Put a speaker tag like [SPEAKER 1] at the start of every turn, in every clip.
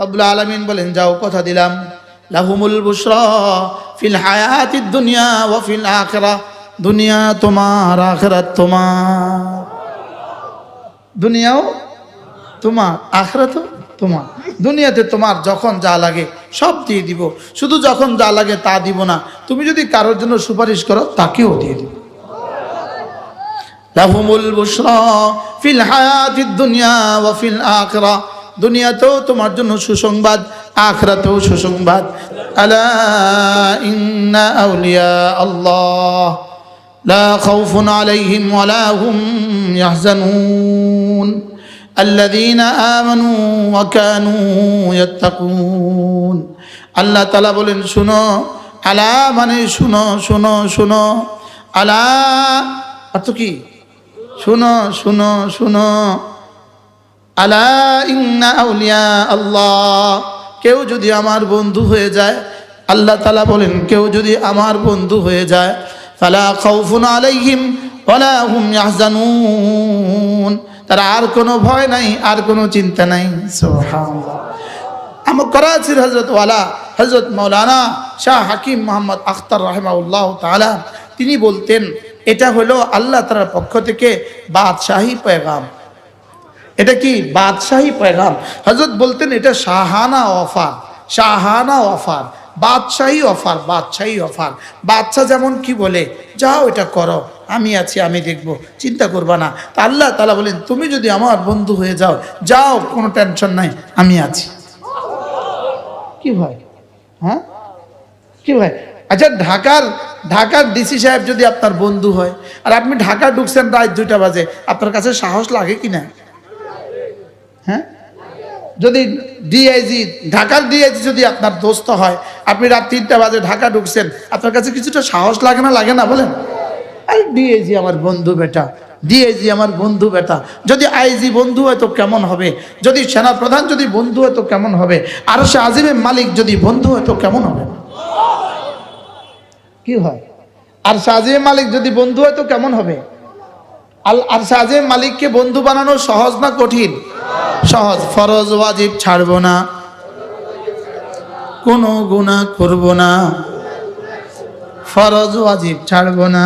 [SPEAKER 1] রব্বুল আলামিন বলেন যাও কথা দিলাম, লাহুমুল বুশরা ফিল হায়াতিদ দুনিয়া ওয়া ফিল আখিরাহ, দুনিয়া তোমার আখিরাত তোমার। দুনিয়াও তোমার আখিরাতও তোমার। দুনিয়াতে তোমার যখন যা লাগে সব দিয়ে দিব, শুধু যখন যা লাগে তা দিব না, তুমি যদি কারোর জন্য সুপারিশ করো তাকেও দিয়ে দিব। লাহুমুল বুশরা ফিল হায়াতিদ দুনিয়া ওয়া ফিল আখিরাহ, দুনিয়াতেও তোমার জন্য সুসংবাদ, আখিরাতেও সুসংবাদ। আলা ইন্না আউলিয়া আল্লাহ লা খাউফুন আলাইহিম ওয়া লা হুম ইয়াহজানুন আল্লাযীনা আমানু ওয়া কানু ইয়াত্তাকুন। আল্লাহ তাআলা বলেন শুনো, আলা মানে শুনো শুনো শুনো, আলা অর্থ কি? শুনো শুনো শুনো। আলা ইন্না আউলিয়া আল্লাহ, কেউ যদি আমার বন্ধু হয়ে যায়, আল্লাহ তাআলা বলেন কেউ যদি আমার বন্ধু হয়ে যায়, ফালা খাউফুন আলাইহিম ওয়ালা হুম ইয়াহজানুন, তার আর কোনো ভয় নাই, আর কোনো চিন্তা নাই। সুবহানাল্লাহ। আমার করাচির হযরত মাওলানা শাহ হাকিম মোহাম্মদ আখতার রাহিমাহুল্লাহ তাআলা তিনি বলতেন এটা হলো আল্লাহ তাআলার পক্ষ থেকে বাদশাহী পেগাম। এটা কি? বাদশাহী পেগাম। হযরত বলতেন এটা শাহানা অফার, শাহানা অফার, বাদশাহী অফার, বাদশাহী অফার। বাদশা যেমন কি বলে, যাও এটা করো, আমি আছি, আমি দেখব, চিন্তা করবা না। তা আল্লাহ তাআলা বলেন তুমি যদি আমার বন্ধু হয়ে যাও, যাও, কোনো টেনশন নাই, আমি আছি। কি ভাই? হ্যাঁ কি ভাই? আচ্ছা, ঢাকার ডিসি সাহেব যদি আপনার বন্ধু হয়, আর আপনি ঢাকা ঢুকছেন রাত 2টা বাজে, আপনার কাছে সাহস লাগে কিনা? হ্যাঁ, যদি ডিআইজি, ঢাকার ডিআইজি যদি আপনার দোস্ত হয়, আপনি রাত 3টা বাজে ঢাকা ঢুকছেন, আপনার কাছে কিছুটা সাহস লাগে না? লাগে না বলেন? আরে ডিআইজি আমার বন্ধু বেটা, ডিআইজি আমার বন্ধু বেটা। যদি আইজি বন্ধু হয় তো কেমন হবে? যদি সেনাপ্রধান যদি বন্ধু হয় তো কেমন হবে? আর সে আজিমের মালিক যদি বন্ধু হয় তো কেমন হবে? কি হয়? আর আজিমের মালিক যদি বন্ধু হয় তো কেমন হবে? আর আজিমের মালিককে বন্ধু বানানো সহজ না কঠিন? সহজ। ফরজ ওয়াজিব ছাড়বো না, কোনো গুনাহ করব না, ফরজ ওয়াজিব ছাড়বো না,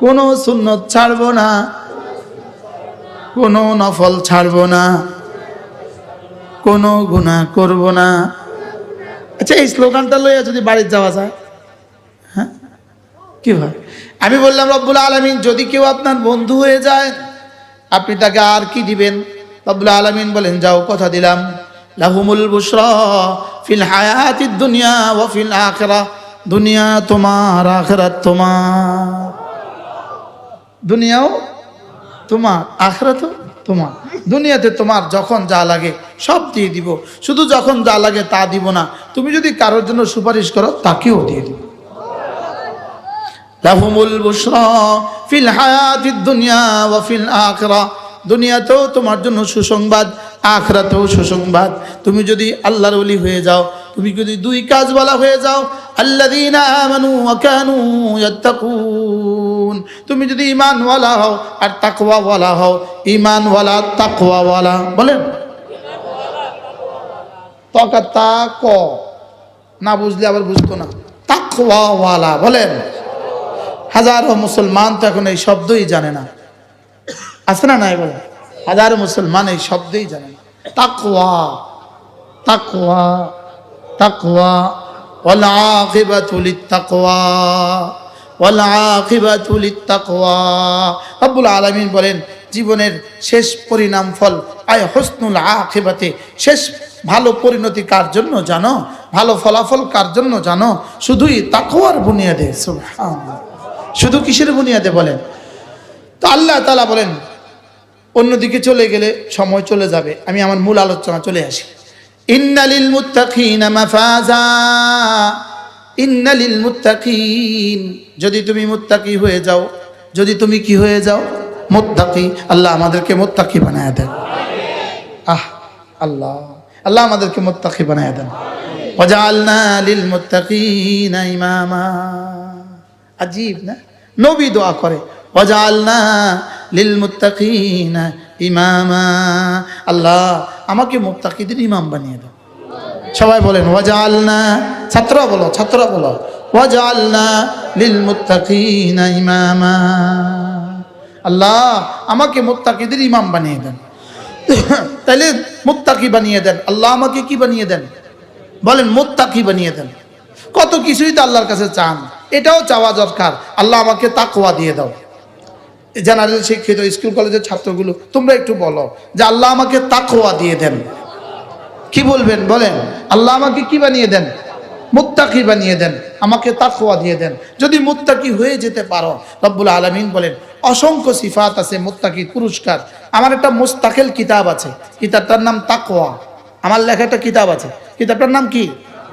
[SPEAKER 1] কোনো সুন্নত ছাড়বো না, কোনো নফল ছাড়বো না, কোনো গুনাহ করব না। আচ্ছা, এই স্লোগানটা লইয়া যদি বাড়ি যাওয়া যায়, হ্যাঁ কি হয়? আমি বললাম রব্বুল আলামিন যদি কেউ আপনার বন্ধু হয়ে যায়, আপনি তাকে আর কি দিবেন? রব্বুল আলামিন বলেন যাও কথা দিলাম, লাহুমুল বুশরা ফিল হায়াতিদ দুনিয়া ওয়া ফিল আখিরাহ, দুনিয়া তোমার আখিরাত তোমার। দুনিয়াও তোমার আখিরাতও তোমার। দুনিয়াতে তোমার যখন যা লাগে সব দিয়ে দিব, শুধু যখন যা লাগে তা দিব না, তুমি যদি কারোর জন্য সুপারিশ করো তাকেও দিয়ে দিব। লাহুমুল বুশরা ফিল হায়াতিদ দুনিয়া ওয়া ফিল আখিরাহ, দুনিয়াতেও তোমার জন্য সুসংবাদ, আখিরাতেও সুসংবাদ। তুমি যদি আল্লাহর ওলি হয়ে যাও, তুমি যদি 2 কাজ বলা হয়ে যাও, আল্লাযীনা আমানু ওয়া কানু ইয়াত্তাকুন, তুমি যদি ঈমানওয়ালা হও আর তাকওয়াওয়ালা হও, ঈমানওয়ালা তাকওয়াওয়ালা, বলেন তাক না বুঝলে আবার বুঝতো না, তাকওয়াওয়ালা বলেন। হাজারো মুসলমান তো এখন এই শব্দই জানে না, আছে না? নাই বলে, হাজারো মুসলমান এই শব্দই জানে না। তাকওয়া, তাকওয়া, তাকওয়া, ওয়াল আকিবাতু লিত্তাকওয়া, ওয়াল আকিবাতু লিত্তাকওয়া। রব্বুল আলামিন বলেন জীবনের শেষ পরিণাম ফল আয় হুসনুল আকিবাতে, শেষ ভালো পরিণতি কার জন্য জানো? ভালো ফলাফল কার জন্য জানো? শুধুই তাকওয়ার বুনিয়াদে। সুবহানাল্লাহ। শুধু কিসের বুনিয়াদে বলেন? তো আল্লাহ তাআলা বলেন, অন্যদিকে চলে গেলে সময় চলে যাবে, আমি আমার মূল আলোচনা চলে আসি। ইন্নালিল মুত্তাকিনা মাফাজা, ইন্নালিল মুত্তাকিন, যদি তুমি মুত্তাকি হয়ে যাও, যদি তুমি কি হয়ে যাও? মুত্তাকি। আল্লাহ আমাদেরকে মুত্তাকি বানায় দেন। আল্লাহ আল্লাহ আমাদেরকে মুত্তাকি বানায় দেন। ওয়াজআলনা লিল মুত্তাকিনা ইমামা। আজীব না? নবী দোয়া করে ওয়াজআলনা লিল মুত্তাকিনা ইমামা, আল্লাহ আমাকে মুত্তাকিদের ইমাম বানিয়ে দাও। সবাই বলেন ওয়াজআলনা, ছাত্ররা বলো ওয়াজআলনা লিল মুত্তাকিনা ইমামা। আল্লাহ আমাকে মুত্তাকিদের ইমাম বানিয়ে দেন। তাহলে মুত্তাকি বানিয়ে দেন, আল্লাহ আমাকে কি বানিয়ে দেন? বলেন মুত্তাকি বানিয়ে দেন। কত কিছুই তো আল্লাহর কাছে চান, এটাও চাওয়া দরকার, আল্লাহ আমাকে তাকওয়া দিয়ে দাও। জেনারেল শিক্ষিত স্কুল কলেজের ছাত্রগুলো তোমরা একটু বলো যে আল্লাহ আমাকে তাকওয়া দিয়ে দেন। কি বলবেন? বলেন আল্লাহ আমাকে কি বানিয়ে দেন? মুত্তাকি বানিয়ে দেন, আমাকে তাকওয়া দিয়ে দেন। যদি মুত্তাকি হয়ে যেতে পারো, রব্বুল আলামিন বলেন অসংখ্য সিফাত আছে মুত্তাকির পুরস্কার। আমার একটা মুস্তাকিল কিতাব আছে, কিতাবটার নাম তাকওয়া। আমার লেখা একটা কিতাব আছে, কিতাবটার নাম কি?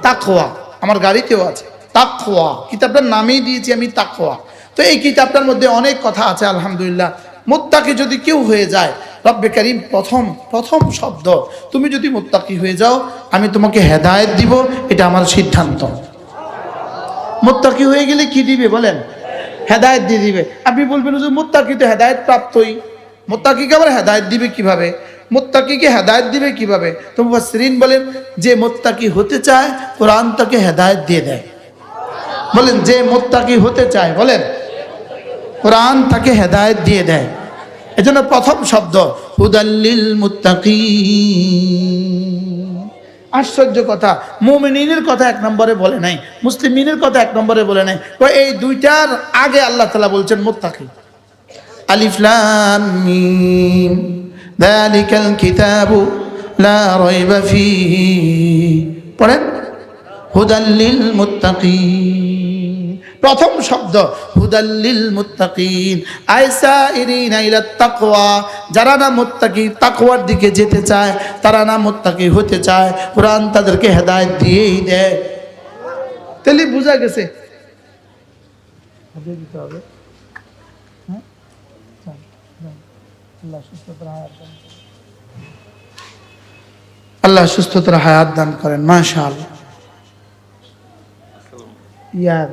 [SPEAKER 1] তাকওয়া। আমার গাড়িতেও আছে তাকওয়া, কিতাবটার নামেই দিয়েছি আমি তাকওয়া। তো এই কিতাবটার মধ্যে অনেক কথা আছে আলহামদুলিল্লাহ। মুত্তাকি যদি কেউ হয়ে যায়, রব্বে কারীম প্রথম শব্দ, তুমি যদি মুত্তাকি হয়ে যাও আমি তোমাকে হেদায়েত দিব, এটা আমার সিদ্ধান্ত। মুত্তাকি হয়ে গেলে কি দিবে বলেন? হেদায়েত দিয়ে দিবে। আপনি বলবেন যে মুত্তাকি তো হেদায়েত প্রাপ্তই, মুত্তাকিকে আবার হেদায়েত দিবে কিভাবে? মুত্তাকিকে হেদায়েত দিবে কিভাবে? তো মুফাসসিরিন বলেন যে মুত্তাকি হতে চায় কোরআন তাকে হেদায়েত দিয়ে দেয়। বলেন যে মুত্তাকি হতে চায়, বলেন কোরআন তাকে হেদায়েত দিয়ে দেয়। এজন্য প্রথম শব্দ হুদাল্লিল মুত্তাকিন। আশ্চর্য কথা, মুমিনিনের কথা এক নম্বরে বলে নাই, মুসলিমিনের কথা এক নম্বরে বলে নাই। এই দুইটার আগে আল্লাহ তাআলা বলছেন মুত্তাকি। আলিফ লাম মিম যালিকাল কিতাবু লা রাইবা ফীহি, পড়েন হুদাল্লিল মুত্তাকিন। প্রথম শব্দ হুদাল্লিল মুত্তাকিন, আইসাইরিনা ইলাত তাকওয়া। যারা না মুত্তাকি, তাকওয়ার দিকে যেতে চায়, তারা না মুত্তাকি হতে চায়, কোরআন তাদেরকে হেদায়েত দিয়েই দেয়। তাহলে বোঝা গেছে আল্লাহ সুস্থতার হায়াত দান করেন। মাশাআল্লাহ। ইয়ার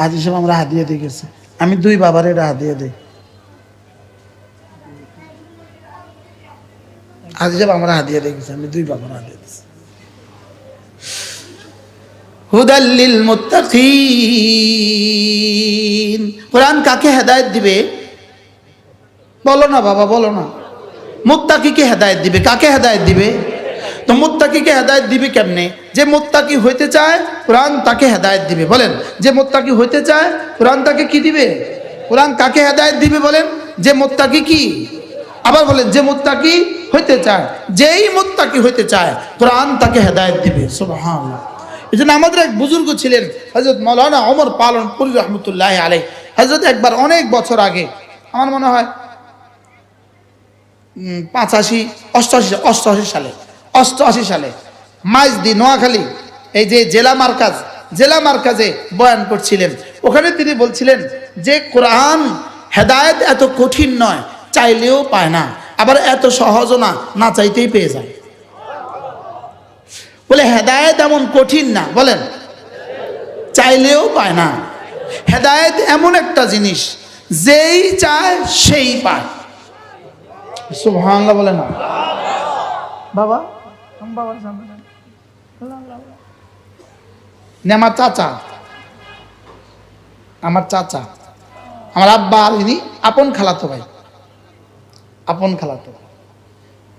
[SPEAKER 1] আজ হিসেবে আমরা হাদিয়া দিয়ে গেছি, আমি দুই বাবার এটা হাদিয়া দিই। আজ হিসেবে আমরা হাদিয়া দিয়ে গেছি, আমি দুই বাবার হাদিয়া দিয়েছি। হুদাল্লিল মুত্তাকিন। কোরআন কাকে হেদায়েত দিবে? বলো না বাবা, বলো না। মুত্তাকিকে হেদায়েত দিবে। কাকে হেদায়েত দিবে? তো মুত্তাকিকে হেদায়েত দিবে কেমনে? যে মুত্তাকি হইতে চায় কোরআন তাকে হেদায়েত দিবে। বলেন যে মুত্তাকি হইতে চায় কোরআন তাকে কি দিবে? কোরআন কাকে হেদায়েত দিবে? বলেন যে মুত্তাকি কি? আবার বলেন যে মুত্তাকি হইতে চায়। যেই মুত্তাকি হইতে চায় কোরআন তাকে হেদায়েত দিবে। সুবহানাল্লাহ। এই জন্য আমাদের এক বুজুর্গ ছিলেন হযরত মাওলানা ওমর পালনপুরি রহমতুল্লাহি আলাইহি। হযরত একবার অনেক বছর আগে, আমার মনে হয় 88 সালে মাইজদি নোয়াখালী, এই যে জেলা মার্কাজে বয়ান করছিলেন। ওখানে তিনি বলছিলেন যে কোরআন হেদায়েত এত কঠিন নয়, চাইলেও পায় না, আবার এত সহজও না, না চাইতেই পেয়ে যায়। বলে হেদায়েত এমন কঠিন না, বলেন চাইলেও পায় না। হেদায়েত এমন একটা জিনিস যেই চায় সেই পায়। সুবহানাল্লাহ বলেন না বাবা। বাবার সামনে আমার চাচা, আমার আব্বা, ইনি আপন খালাতো ভাই,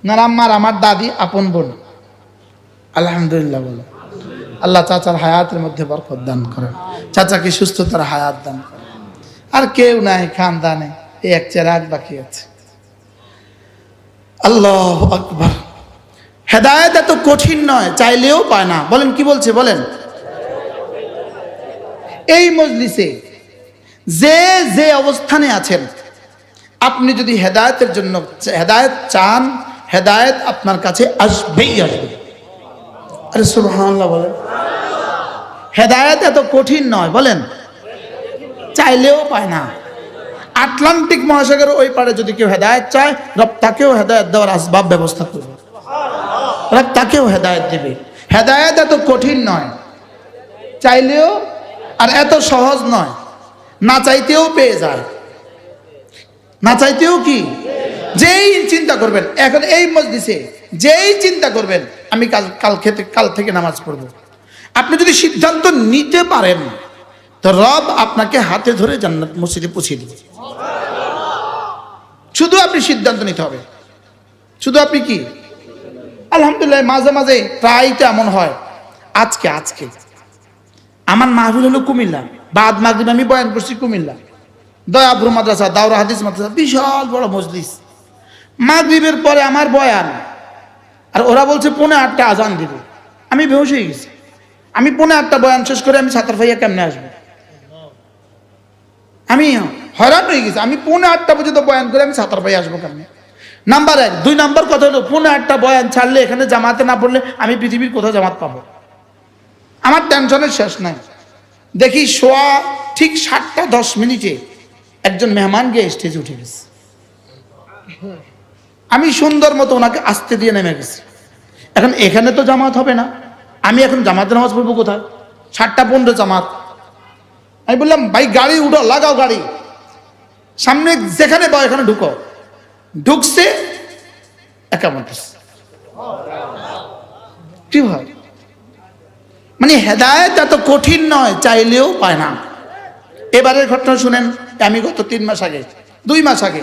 [SPEAKER 1] না আম্মার আমার দাদি আপন বোন। আলহামদুলিল্লাহ বলো। আল্লাহ চাচার হায়াতের মধ্যে বরকত দান করেন, চাচাকে সুস্থতার হায়াত দান করেন। আর কেউ নাই খানদানে, এই এক চেরাগ বাকি আছে। আল্লাহু আকবার। হেদায়েত এত কঠিন নয়, চাইলেও পায় না। বলেন কি বলছে? বলেন এই মজলিসে যে অবস্থানে আছেন, আপনি যদি হেদায়েতের জন্য হেদায়েত চান, হেদায়েত আপনার কাছে আসবেই আসবে। আরে সুবহানাল্লাহ বলেন। হেদায়েত এত কঠিন নয়, বলেন চাইলেও পায় না। আটলান্টিক মহাসাগরের ওই পারে যদি কেউ হেদায়েত চায়, রব তাকেও হেদায়েত দেওয়ার আসবাব ব্যবস্থা করবে, রব তাকেও হেদায়েত দেবে। হেদায়েত এত কঠিন নয়, চাইলেও, আর এত সহজ নয়, না চাইতেও পেয়ে যায়। না চাইতেও কি? যেই চিন্তা করবেন। এখন এই মজলিসে যেই চিন্তা করবেন আমি কাল থেকে নামাজ পড়ব, আপনি যদি সিদ্ধান্ত নিতে পারেন তো রব আপনাকে হাতে ধরে জান্নাত মসজিদে পৌঁছে দিবে। শুধু আপনি সিদ্ধান্ত নিতে হবে। শুধু আপনি কি, আলহামদুলিল্লাহ মাঝে মাঝে প্রায়টা এমন হয়। আজকে আমার মাহফিল হলো কুমিল্লা, বাদ মাগরিব আমি বয়ান করছি কুমিল্লা, দয়াপুর মাদ্রাসা, দাওরা হাদিস মাদ্রাসা, বিশাল বড় মজলিস। মাগরিবের পরে আমার বয়ান, আর ওরা বলছে 8:45 আজান দিবে। আমি বেহুশ হয়ে গেছি। আমি 8:45 বয়ান শেষ করে আমি ছাত্র ভাইয়া কেমনে আসবো? আমি হয়রান হয়ে গেছি। আমি 8:45 পর্যন্ত বয়ান করে আমি ছাত্র ভাইয়া আসবো কেমনে? নাম্বার 1। 2 নাম্বার কথা হলো 8:45 বয়ান ছাড়লে এখানে জামাতে না পড়লে আমি পৃথিবীর কোথাও জামাত পাবো? আমার টেনশনের শেষ নাই। দেখি সোয়া ঠিক 7:10 একজন মেহমান গিয়ে স্টেজে উঠে গেছে। আমি সুন্দর মতো ওনাকে আসতে দিয়ে নেমে গেছি। এখন এখানে তো জামাত হবে না, আমি এখন জামাতে নামাজ পড়বো কোথায়? 7:15 জামাত। আমি বললাম ভাই গাড়ি উঠো, লাগাও গাড়ি, সামনে যেখানে পাও এখানে ঢুকো। ঢুকছে একামত। কি হয় মানে হেদায়েত এত কঠিন নয়, চাইলেও পায় না। এবারের ঘটনা শুনেন। আমি গত 3 মাস আগে, 2 মাস আগে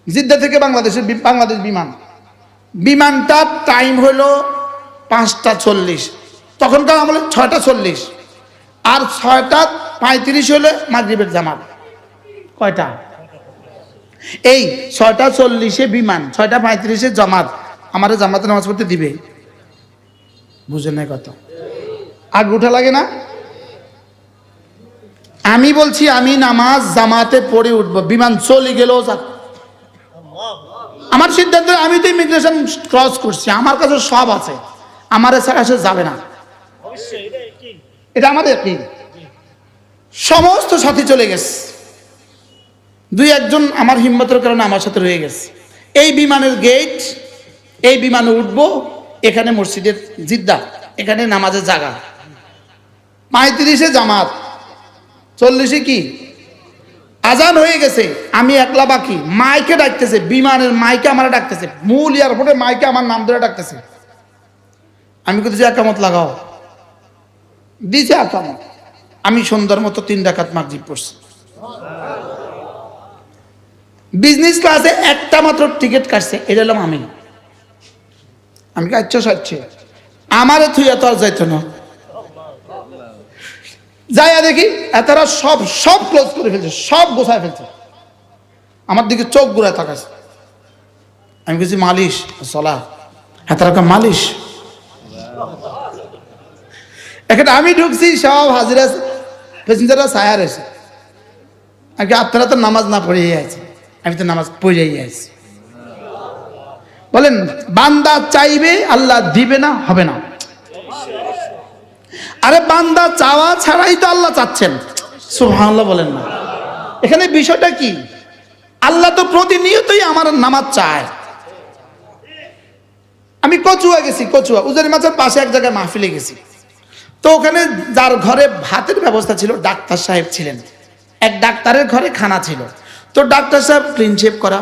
[SPEAKER 1] জিদ্দা থেকে বাংলাদেশ বিমানটার টাইম হলো 5:40। তখনকার আমলে 6:40, আর 6:35 হলে মাগরিবের জামাত। কয়টা? এই 6:40 বিমান, 6:35 জামাত। আমার জামাতে নামাজ পড়তে দিবে? বুঝেন না কত আগ উঠা লাগে না? আমি বলছি আমি নামাজ জামাতে পড়ে উঠবো, বিমান চলে গেলেও যাক। আমার সিদ্ধান্ত, আমি তো ইমিগ্রেশন ক্রস করছি, আমার কাছে সব আছে, আমার ছাড়া সে যাবে না। এটা আমাদের কি সমস্ত সাথী চলে গেছে, 2-1 আমার হিম্মতের কারণে আমার সাথে রয়ে গেছে। এই বিমানের গেট, এই বিমানে উঠবো, এখানে মসজিদের জিদ্দা, এখানে নামাজের জায়গা। 35 জামাত, 40 কি আজান হয়ে গেছে। আমি একলা বাকি। মাইকে ডাকতেছে, বিমানের মাইকে আমার ডাকতেছে, মূল এয়ারপোর্টে মাইকে আমার নাম ধরে ডাকতেছে। আমি বলতেছি একামত লাগাও, দিছে একামত। আমি সুন্দর মতো 3 রাকাত মাগরিব পড়ছি। বিজনেস ক্লাসে একটা মাত্র টিকিট কাটছে, এটা হলাম আমি। আচ্ছা সাচ্ছে আমারে থুইয়া তো আর যাইতো না। যাইয়া দেখি এতারা সব ক্লোজ করে ফেলছে, সব গোছায় ফেলছে। আমার দিকে চোখ ঘুরায় তাকাছে। আমি বলছি মালিশ চলা, এতারা মালিশ। এখন আমি ঢুকছি, সব হাজিরা প্যাসেঞ্জাররা ছায়া রয়েছে। আপনারা তো নামাজ না পড়েই আছে, আমি তো নামাজ পড়েই আছি। বলেন বান্দা চাইবে আল্লাহ দিবে না, হবে না? আরে বান্দা চাওয়া ছাড়াই তো আল্লাহ চাচ্ছেন। সুবহানাল্লাহ বলেন না। এখানে বিষয়টা কি? আল্লাহ তো প্রতিনিয়তই আমার নামাজ চায়। আমি কচুয়া গেছি, কচুয়া উজারি মাছের পাশে এক জায়গায় মাহফিলে গেছি। তো ওখানে যার ঘরে ভাতের ব্যবস্থা ছিল, ডাক্তার সাহেব ছিলেন। এক ডাক্তারের ঘরে খানা ছিল। তো ডাক্তার সাহেব ক্লিন শেভ করা,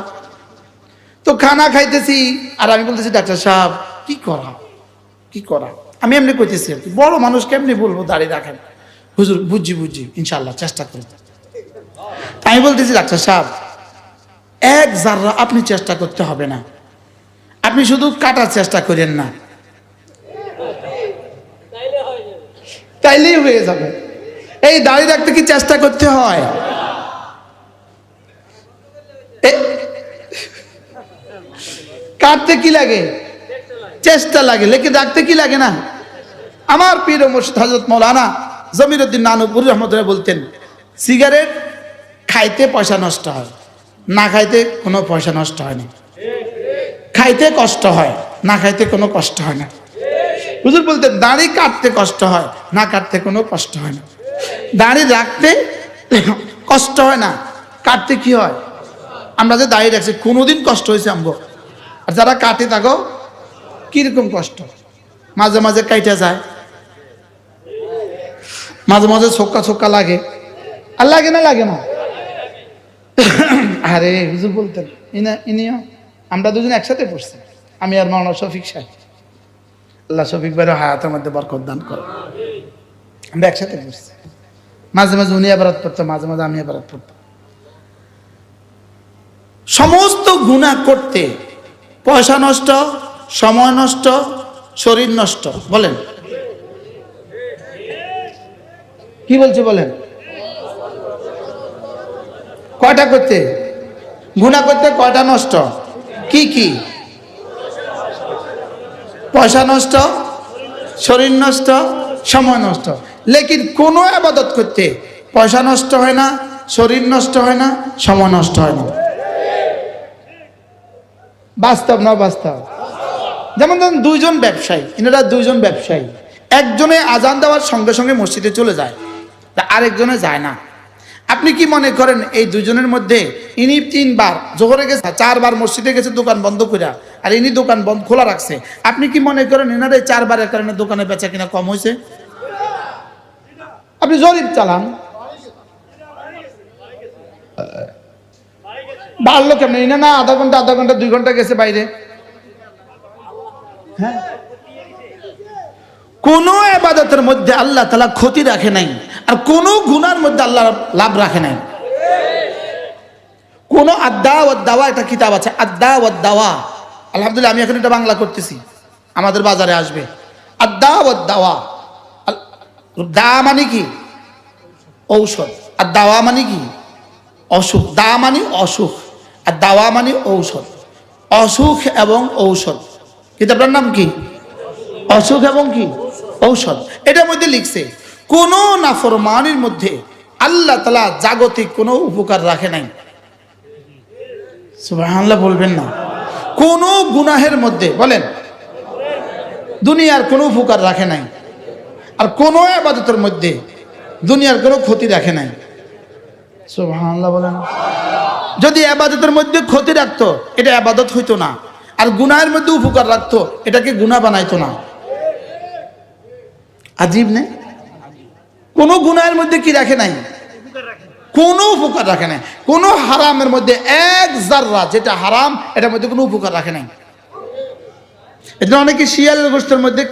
[SPEAKER 1] তো খানা খাইতেছি। আর আমি বলতেছি ডাক্তার সাহেব কি করা আমি এমনি কইতেছি আর কি, বড় মানুষ কেমনি বলবো দাঁড়িয়ে রাখেন। হুজুর বুঝছি ইনশাল্লাহ চেষ্টা করব। আমি বলতেছি ডাক্তার সাহেব 1 জাররা আপনি চেষ্টা করতে হবে না, আপনি শুধু কাটার চেষ্টা করেন না, তাইলেই হয়ে যাবে। এই দাঁড়িয়ে রাখতে কি চেষ্টা করতে হয়? কাটতে কি লাগে? চেষ্টা লাগে, লেকিন রাখতে কি লাগে না? আমার পীর ও মুর্শিদ হযরত মাওলানা জমিরউদ্দিন নানুপুরি রহমতুল্লাহ বলতেন, সিগারেট খাইতে পয়সা নষ্ট হয়, না খাইতে কোনো পয়সা নষ্ট হয় না। খাইতে কষ্ট হয়, না খাইতে কোনো কষ্ট হয় না। হুজুর বলতেন দাড়ি কাটতে কষ্ট হয়, না কাটতে কোনো কষ্ট হয় না। দাড়ি রাখতে কষ্ট হয় না, কাটতে কি হয়? আমরা যে দাড়ি রাখছি কোনোদিন কষ্ট হয়েছে আমগো? আর যারা কাটে তাগো কিরকম কষ্ট? মাঝে মাঝে কাইটা যায়, মাঝে মাঝে ছোক্কা লাগে। আর লাগে না? আরে হুজুর বলতেন ইনিও আমরা দুজন একসাথে পড়ছি। আমি আর মাওলানা শফিক সাহেব। আল্লাহ শফিক ভাইয়ের হায়াতের মধ্যে বরকত দান করো। আমরা একসাথে বসছি, মাঝে মাঝে উনি ইবাদত পড়তো, মাঝে মাঝে আমি ইবাদত পড়তাম। সমস্ত গুনাহ করতে পয়সা নষ্ট, সময় নষ্ট, শরীর নষ্ট। বলেন কি বলছে বলেন? কয়টা করতে? গুনাহ করতে কয়টা নষ্ট? কি কি? পয়সা নষ্ট, শরীর নষ্ট, সময় নষ্ট। লেকিন কোনো ইবাদত করতে পয়সা নষ্ট হয় না, শরীর নষ্ট হয় না, সময় নষ্ট হয় না। বাস্তব না বাস্তব? যেমন ধরুন দুইজন ব্যবসায়ী, এনারা দুইজন ব্যবসায়ী, একজনে আজান দেওয়ার সঙ্গে সঙ্গে মসজিদে চলে যায়, আরেকজনে যায় না। আপনি কি মনে করেন এই দুজনের মধ্যে ইনি 3 বার জোহরে গেছে, 4 বার মসজিদে গেছে দোকান বন্ধ করে, আর ইনি দোকান বন্ধ খোলা রাখছে, আপনি কি মনে করেন এনার এই 4 বারের কারণে দোকানে বেচা কিনা কম হয়েছে? আপনি জরিপ চালান, বাড়লো কেমন? ইনা না আধা ঘন্টা 2 ঘন্টা গেছে বাইরে। হ্যাঁ, কোন ইবাদতের মধ্যে আল্লাহ তাআলা ক্ষতি রাখে নাই, আর কোন গুনার মধ্যে আল্লাহ লাভ রাখে নাই। কোন আদ্দা ওয়াদ দাওয়া, একটা কিতাব আছে আদ্দা ওয়াদ দাওয়া, আলহামদুলিল্লাহ আমি এখন এটা বাংলা করতেছি, আমাদের বাজারে আসবে। আদ্দা ওয়াদ দাওয়া, দা মানে কি? ঔষধ। আর দাওয়া মানে কি? অসুখ। দা মানে অসুখ, আর দাওয়া মানে ঔষধ। অসুখ এবং ঔষধ। কিতাবটার নাম কি? অসুখ এবং কি? ঔষধ। এটার মধ্যে লিখছে কোন নাফরমানির মধ্যে আল্লাহ তাআলা জাগতিক কোনো উপকার রাখে নাই। সুবহানাল্লাহ বলবেন না? কোন গুনাহের মধ্যে বলেন দুনিয়ার কোনো উপকার রাখে নাই, আর কোন ইবাদতের মধ্যে দুনিয়ার কোনো ক্ষতি রাখে নাই। সুবহানাল্লাহ বলেন। যদি ইবাদতের মধ্যে ক্ষতি রাখতো এটা ইবাদত হইতো না, আর গুনাহের মধ্যে উপকার রাখতো এটাকে গুনাহ বানাইতো না। আজীব না? কোন গুনাহের মধ্যে কি রাখে নাই? কোনো উপকার রাখে নাই। কোন হারামের মধ্যে এক জাররা যেটা হারাম এটার মধ্যে কোনো উপকার রাখে নাই। এটা অনেকে শিয়ালের গোশতের মধ্যে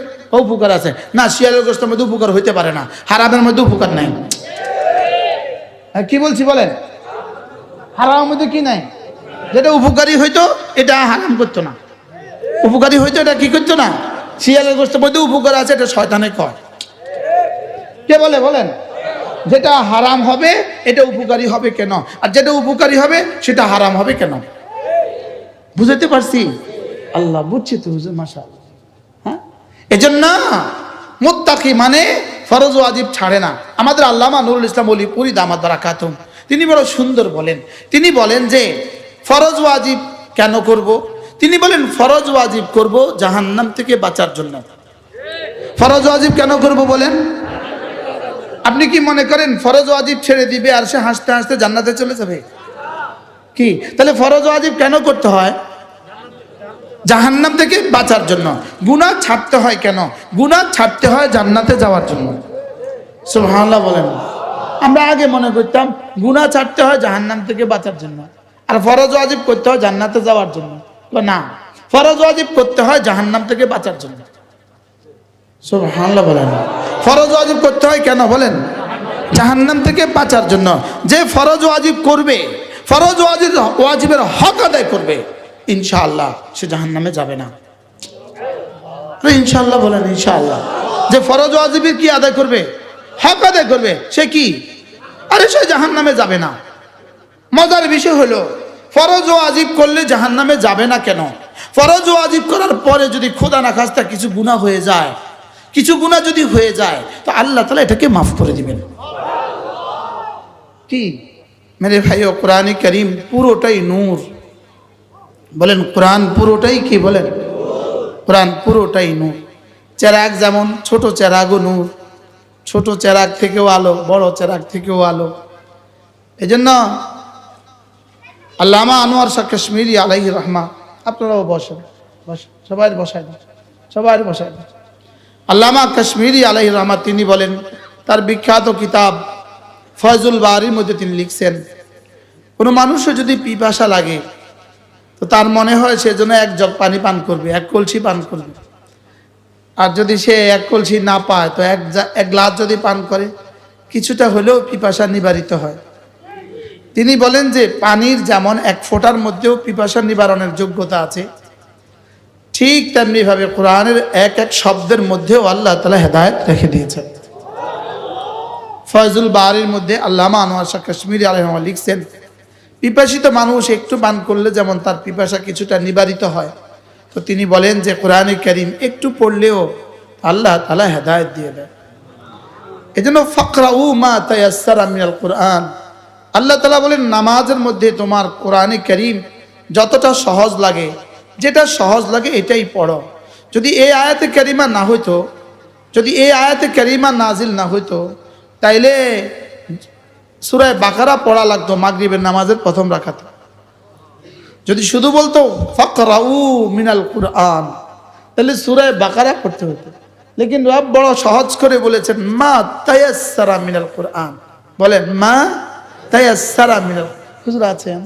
[SPEAKER 1] উপকার আছে না, শিয়ালের গোশতের মধ্যে উপকার হইতে পারে না, হারামের মধ্যে উপকার নাই। কি বলছি বলেন? হারামের মধ্যে কি নাই? যেটা উপকারী হইতো এটা হারাম করতো না, উপকারী হইতো এটা কি করতো না। শিয়ালের গোশতের মধ্যে উপকার আছে, এটা শয়তানে কয়। কে বলে বলেন? যেটা হারাম হবে এটা উপকারী হবে কেন, আর যেটা উপকারী হবে সেটা হারাম হবে কেন? বুঝাতে পারছি? আল্লাহ বুঝছে তো হুজুর, মাশাআল্লাহ। হ্যাঁ, এজন্য মুত্তাকি মানে ফরজ ওয়াজিব ছাড়ে না। আমাদের আল্লামা নুরুল ইসলাম ওলিপুরি দামাত বারাকাতুহু তিনি বড় সুন্দর বলেন। তিনি বলেন যে ফরজ ওয়াজিব কেন করব? তিনি বলেন ফরজ ওয়াজিব করব জাহান্নাম থেকে বাঁচার জন্য। ফরজ ওয়াজিব কেন করব বলেন? আপনি কি মনে করেন ফরজ ওয়াজিব ছেড়ে দিবে আর সে হাসতে হাসতে জান্নাতে চলে যাবে? কি তাহলে ফরজ ওয়াজিব কেন করতে হয়? জাহান্নাম থেকে বাঁচার জন্য। গুনাহ ছাড়তে হয় কেন? গুনাহ ছাড়তে হয় জান্নাতে যাওয়ার জন্য। সুবহানাল্লাহ বলেন। আমরা আগে মনে করতাম গুনাহ ছাড়তে হয় জাহান্নাম থেকে বাঁচার জন্য, আর ফরজ ওয়াজিব করতে হয় জান্নাতে যাওয়ার জন্য। না, ফরজ ওয়াজিব করতে হয় জাহান্নাম থেকে বাঁচার জন্য। সুবহানাল্লাহ বলেন। ফরজ ওয়াজিব করতে হয় কেন বলেন? জাহান্নাম থেকে বাঁচার জন্য। যে ফরজ ওয়াজিব করবে, ফরজ ওয়াজিবের হক আদায় করবে, ইনশাআল্লাহ সে জাহান্নামে যাবে না। ইনশাআল্লাহ বলেন। ইনশাআল্লাহ। যে ফরজ ওয়াজিবের কি আদায় করবে? হক আদায় করবে, সে কি? আরে সে জাহান্নামে যাবে না। মজার বিষয় হলো ফরজ ওয়াজিব করলে জাহান্নামে যাবে না কেন? ফরজ ওয়াজিব করার পরে যদি খোদা না খাস্তা কিছু গুনাহ হয়ে যায়, কিছু গুনাহ যদি হয়ে যায় তো আল্লাহ তাআলা এটাকে মাফ করে দিবেন। কি মেরে ভাইও, কোরআন কারীম পুরোটাই নূর। বলেন কোরআন পুরোটাই কি? বলেন কোরআন পুরোটাই নূর। চেরাগ যেমন ছোট চেরাগও নূর, ছোট চেরাগ থেকেও আলো, বড় চেরাগ থেকেও আলো। এজন্য আল্লামা আনোয়ার শাহ কাশ্মীরি আলাইহি রহমা, আপনারাও বসেন, সবাই বসায় দেন, সবাই বসায় দেন। আল্লামা কাশ্মীরি আলাইহি রহমা তিনি বলেন, তার বিখ্যাত কিতাব ফয়জুল বারির মধ্যে তিনি লিখছেন, কোনো মানুষের যদি পিপাসা লাগে তো তার মনে হয় সেজন্য এক জগ পানি পান করবে, এক কলসি পান করবে। আর যদি সে এক কলসি না পায় তো এক গ্লাস যদি পান করে কিছুটা হলেও পিপাসা নিবারিত হয়। তিনি বলেন যে পানির যেমন এক ফোঁটার মধ্যেও পিপাসা নিবারণের যোগ্যতা আছে, ঠিক তেমনিভাবে কোরআনের এক এক শব্দের মধ্যেও আল্লাহ তাআলা হেদায়েত রেখে দিয়েছেন। ফয়জুল বারির মধ্যে আল্লামা আনোয়ার শাহ কাশ্মীরি আলাইহিস লিখছেন, পিপাসিত মানুষ একটু পান করলে যেমন তার পিপাসা কিছুটা নিবারিত হয়, তো তিনি বলেন যে কোরআনে কারীম একটু পড়লেও আল্লাহ তাআলা হেদায়েত দিয়ে দেয়। এজন্য ফাকরাউ মা তায়াসসারা মিনাল কোরআন, আল্লাহ তাআলা বলেন নামাজের মধ্যে তোমার কোরআনে কারীম যতটা সহজ লাগে, যেটা সহজ লাগে এটাই পড়ো। যদি এই আয়াতে কারিমা না হইতো, যদি এই আয়াতে কারিমা নাজিল না হইতো, তাইলে সূরা বাকারা পড়া লাগতো মাগরিবের নামাজের প্রথম রাকাতে। যদি শুধু বলতো ফাকরাউ মিনাল কুরআন, তাহলে সূরা বাকারা পড়তে হতো। লেকিন রব বড় সহজ করে বলেছেন মা তায়াসসারা মিনাল কুরআন, বলেন মা তায়াসসারা মিনাল। হুজুর আছেন?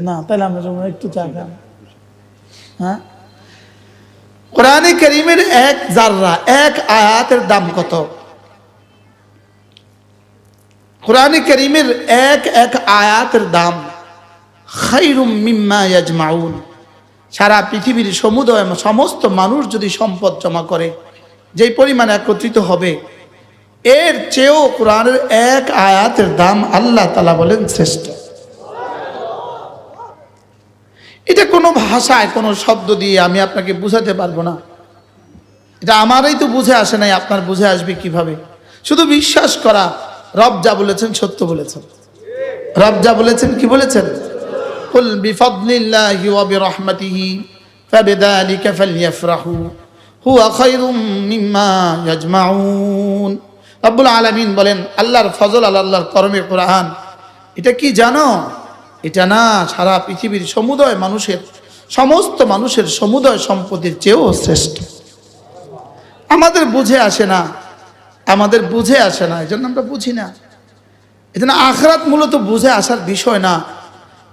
[SPEAKER 1] না তাহলে আমরা একটু চা খান। হ্যাঁ, কোরআনে কারীমের এক জাররা, এক আয়াতের দাম কত? কোরআনে কারীমের এক এক আয়াতের দাম খায়রুম মিম্মা ইয়াজমাউন। সারা পৃথিবীর সমুদয় সমস্ত মানুষ যদি সম্পদ জমা করে যেই পরিমাণে একত্রিত হবে, এর চেয়েও কোরআনের এক আয়াতের দাম আল্লাহ তাআলা বলেন শ্রেষ্ঠ। এটা কোনো ভাষায় কোনো শব্দ দিয়ে আমি আপনাকে বুঝাতে পারবো না। এটা আমারই তো বুঝে আসে নাই, আপনার বুঝে আসবে কিভাবে? শুধু বিশ্বাস করা, রব যা বলেছেন সত্য বলেছেন। রব যা বলেছেন কি বলেছেন? কুল বিফাদলিল্লাহি ওয়া বিরহমাতিহি ফাবিযালিকা ফালইফরাহু হুয়া খায়রুম মিম্মা ইয়াজমাউন। রব্বুল আলামিন বলেন আল্লাহর ফজল, আল্লাহর করমে কোরআন। এটা কি জানো? এটা না, সারা পৃথিবীর সমুদয় মানুষের, সমস্ত মানুষের সমুদয় সম্পদের চেয়েও শ্রেষ্ঠ। আমাদের বুঝে আসে না, আমাদের বুঝে আসে না, এই জন্য আমরা বুঝি না। এই জন্য আখরাত মূলত বুঝে আসার বিষয় না,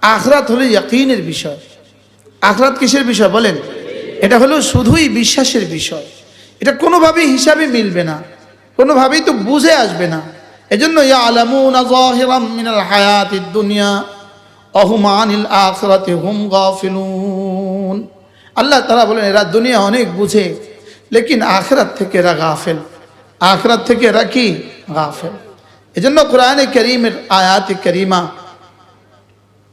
[SPEAKER 1] আখরাত হলো ইয়াকিনের বিষয়। আখরাত কিসের বিষয় বলেন? এটা হলো শুধুই বিশ্বাসের বিষয়। এটা কোনোভাবেই হিসাবে মিলবে না, কোনোভাবেই তো বুঝে আসবে না। এজন্য ইয়ালামুনা যাহিরাম মিনাল হায়াতিদ দুনিয়া ওয়া হুম আনিল আখিরাতি হুম গাফিলুন। আল্লাহ তাআলা বলেন এরা দুনিয়া অনেক বুঝে, লেকিন আখিরাত থেকে এরা গাফেল, আখিরাত থেকে এরা কি গাফেল। এজন্য কোরআনে কারীমের আয়াতে কারীমা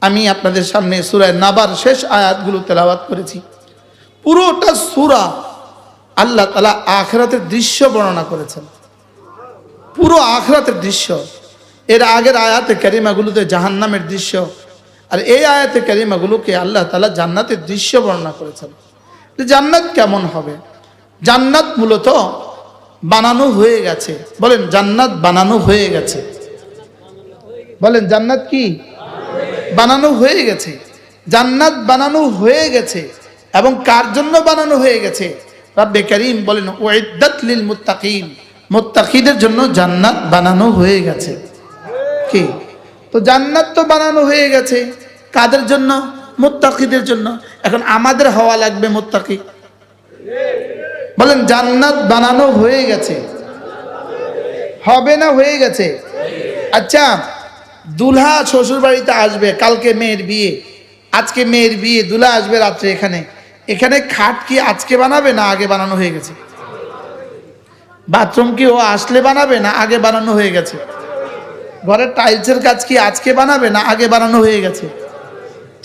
[SPEAKER 1] আমি আপনাদের সামনে সূরা নাবার শেষ আয়াতগুলো তেলাওয়াত করেছি। পুরোটা সূরা আল্লাহ তাআলা আখিরাতের দৃশ্য বর্ণনা করেছেন, পুরো আখিরাতের দৃশ্য। এর আগের আয়াতে কারিমাগুলোতে জাহান্নামের দৃশ্য, আর এই আয়াতে কারিমাগুলোকে আল্লাহ তাআলা জান্নাতের দৃশ্য বর্ণনা করেছেন। জান্নাত কেমন হবে? জান্নাত মূলত বানানো হয়ে গেছে। বলেন জান্নাত বানানো হয়ে গেছে। বলেন জান্নাত কি বানানো হয়ে গেছে? জান্নাত বানানো হয়ে গেছে। এবং কার জন্য বানানো হয়ে গেছে? রব্বে কারীম বলেন উইদ্দাত লিল মুত্তাকিন, মুত্তাকিদের জন্য জান্নাত বানানো হয়ে গেছে। কি? তো জান্নাত তো বানানো হয়ে গেছে কাদের জন্য? মুত্তাকিদের জন্য। এখন আমাদের হওয়া লাগবে মুত্তাকি। বলেন জান্নাত বানানো হয়ে গেছে, হবে না হয়ে গেছে? আচ্ছা, দুলহা শ্বশুর বাড়িতে আসবে, কালকে মেয়ের বিয়ে, আজকে মেয়ের বিয়ে, দুলহা আসবে রাত্রে এখানে। এখানে খাট কি আজকে বানাবে না আগে বানানো হয়ে গেছে? বাথরুম কি ও আসলে বানাবে না আগে বানানো হয়ে গেছে? ঘরের টাইলসের কাজ কি আজকে বানাবে না আগে বানানো হয়ে গেছে?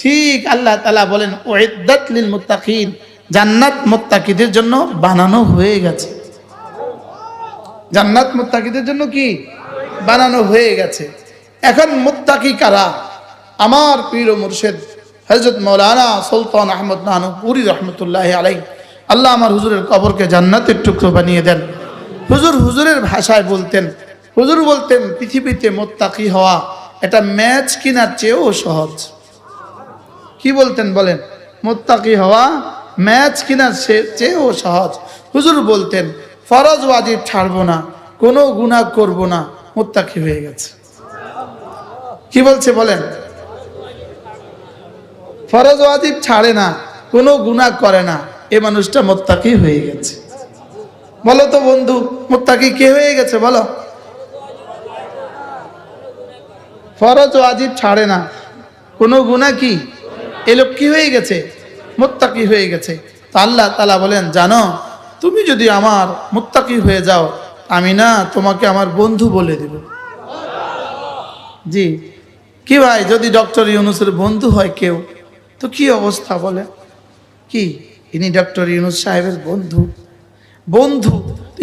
[SPEAKER 1] ঠিক আল্লাহ তাআলা বলেন উইদ্দাত লিল মুত্তাকিন, জান্নাত মুত্তাকিদের জন্য বানানো হয়ে গেছে। জান্নাত মুত্তাকিদের জন্য কি বানানো হয়ে গেছে। এখন মুত্তাকি কারা? আমার পীর ও মুর্শিদ হযরত মাওলানা সুলতান আহমদ নানুপুরি রহমতুল্লাহি আলাইহি, আল্লাহ আমার হুজুরের কবরকে জান্নাতের টুকরো বানিয়ে দেন। হুজুরের ভাষায় বলতেন, হুজুর বলতেন পৃথিবীতে মুত্তাকি হওয়া এটা ম্যাচ কেনার চেয়েও সহজ। কি বলতেন বলেন? মুত্তাকি হওয়া ম্যাচ কেনার চেয়েও সহজ। হুজুর বলতেন ফরজ ওয়াজিব ছাড়বো না, কোনো গুনাহ করব না, মুত্তাকি হয়ে গেছে। কি বলছে বলেন? ফরজ ওয়াজিব ছাড়ে না, কোনো গুনাহ করে না, এ মানুষটা মুত্তাকি হয়ে গেছে। বলো তো বন্ধু, মুত্তাকি কে হয়ে গেছে বলো? ফরজ ওয়াজিব ছাড়ে না, কোনো গুনাহ কি, এ লোক কি হয়ে গেছে? মুত্তাকি হয়ে গেছে। তো আল্লাহ তাআলা বলেন, জানো তুমি যদি আমার মুত্তাকি হয়ে যাও, আমি না তোমাকে আমার বন্ধু বলে দেব। জি, কি ভাই, যদি ডক্টর ইউনূসের বন্ধু হয় কেউ, তো কি অবস্থা বলে? কি ইনি ডক্টর ইউনূস সাহেবের বন্ধু? বন্ধু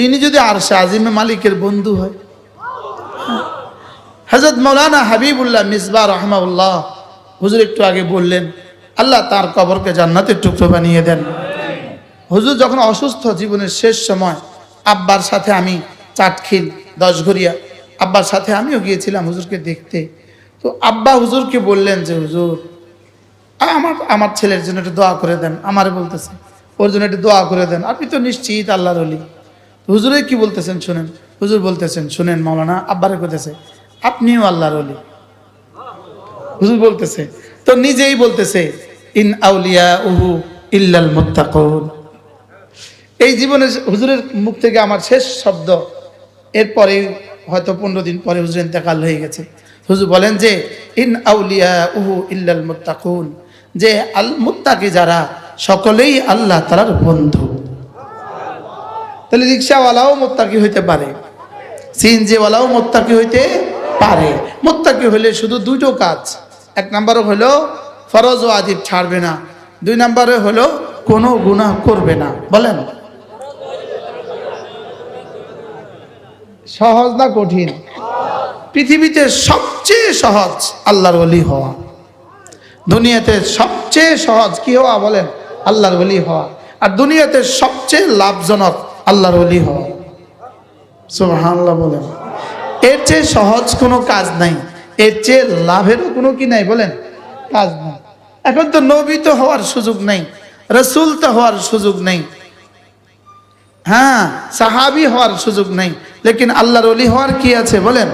[SPEAKER 1] ইনি যদি আরশে আজিমে মালিকের বন্ধু হয়। হযরত মাওলানা হাবিবুল্লাহ মিসবাহ রাহমাহুল্লাহ হুজুর একটু আগে বললেন, আল্লাহ তার কবরকে জান্নাতের টুকরো বানিয়ে দেন। হুজুর যখন অসুস্থ, জীবনের শেষ সময়, আব্বার সাথে আমি চাটখিল 10 ঘরিয়া, আব্বার সাথে আমিও গিয়েছিলাম হুজুরকে দেখতে। তো আব্বা হুজুরকে বললেন যে হুজুর আমার ছেলের জন্য একটু দোয়া করে দেন। আমারে বলতেছে ওর জন্য একটু দোয়া করে দেন, আপনি তো নিশ্চিত আল্লাহর ওলি। হুজুরে কি বলতেছেন শুনেন, হুজুর বলতেছেন শুনেন, মাওলানা আব্বারে কইতেছে আপনিও আল্লাহর ওলি। হুজুর বলতেছে, তো নিজেই বলতেছে ইন আউলিয়াউহু ইল্লাল মুত্তাকুন। এই জীবনে হুজুরের মুখ থেকে আমার শেষ শব্দ, এরপরে হয়তো 15 দিন পরে হুজুর ইন্তেকাল হয়ে গেছে। হুজুর বলেন যে ইন আউলিয়াউহু ইল্লাল মুত্তাকুন, যে আল মুত্তাকি যারা, সকলেই আল্লাহ তাআলার বন্ধু। তাহলে রিকশাওয়ালাও মুত্তাকি হইতে পারে, সিএনজিওয়ালাও মুত্তাকি হইতে পারে। মুত্তাকি হলে শুধু দুটো কাজ, 1 নম্বরে হলো ফরজ ওয়াজিব ছাড়বে না, 2 নম্বরে হলো কোনো গুনাহ করবে না। বলেন সহজ না কঠিন? পৃথিবীতে সবচেয়ে সহজ আল্লাহর ওলি হওয়া। দুনিয়াতে সবচেয়ে সহজ কি হওয়া বলেন? আল্লাহর ওলি হওয়া। আর দুনিয়াতে সবচেয়ে লাভজনক আল্লাহর ওলি হওয়া। সুবহানাল্লাহ বলেন। এর চেয়ে সহজ কোনো কাজ নাই, এর চেয়ে লাভেরও কোনো কি নাই বলেন, কাজ নাই। এখন তো নবী তো হওয়ার সুযোগ নেই, রাসূল তো হওয়ার সুযোগ নেই, হ্যাঁ সাহাবী হওয়ার সুযোগ নেই, লেকিন আল্লাহর ওলি হওয়ার কি আছে বলেন,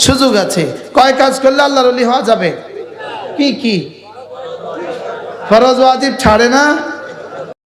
[SPEAKER 1] সুযোগ আছে। কয় কাজ করলে আল্লাহর ওলি হওয়া যাবে? কি কি? ফরজ ওয়াজিব ছাড়ে না,